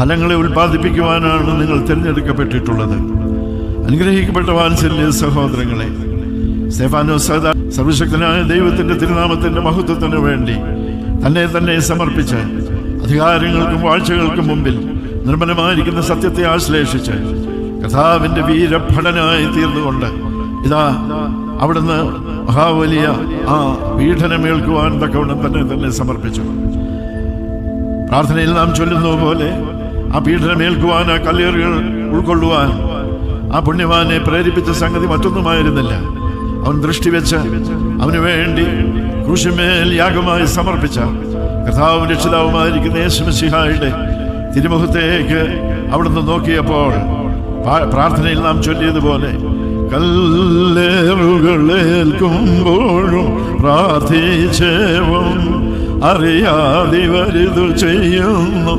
ഫലങ്ങളെ ഉൽപ്പാദിപ്പിക്കുവാനാണ് നിങ്ങൾ തിരഞ്ഞെടുക്കപ്പെട്ടിട്ടുള്ളത്. അനുഗ്രഹിക്കപ്പെട്ട വാത്സല്യ സഹോദരങ്ങളെ, സ്തെഫാനോസ് സർവശക്തനായ ദൈവത്തിന്റെ തിരുനാമത്തിന്റെ മഹത്വത്തിനു വേണ്ടി തന്നെ സമർപ്പിച്ച് അധികാരങ്ങൾക്കും വാഴ്ചകൾക്കും മുമ്പിൽ നിർമ്മലമായിരിക്കുന്ന സത്യത്തെ ആശ്ലേഷിച്ച് കർത്താവിന്റെ വീരഭടനായി തീർന്നുകൊണ്ട് ഇതാ അവിടുന്ന് മഹാവലിയ ആ പീഡനമേൽക്കുവാൻ തക്കവണ്ണം തന്നെ സമർപ്പിച്ചു. പ്രാർത്ഥനയിൽ നാം ചൊല്ലുന്ന പോലെ ആ പീഡനമേൽക്കുവാൻ, ആ കല്ലേറുകൾ ഉൾക്കൊള്ളുവാൻ ആ പുണ്യവാനെ പ്രേരിപ്പിച്ച സംഗതി മറ്റൊന്നുമായിരുന്നില്ല. അവൻ ദൃഷ്ടി വെച്ച് അവന് വേണ്ടി ക്രൂശിന്മേൽ യാഗമായി സമർപ്പിച്ച കർത്താവും രക്ഷിതാവുമായിരിക്കുന്ന യേശുമിശിഹായുടെ തിരുമുഖത്തേക്ക് അവിടുന്ന് നോക്കിയപ്പോൾ പ്രാർത്ഥനയിൽ നാം ചൊല്ലിയതുപോലെ കല്ലേറുകളേൽക്കുമ്പോഴും പ്രാർത്ഥിച്ചേവും അറിയാതിവരിതു ചെയ്യുന്നു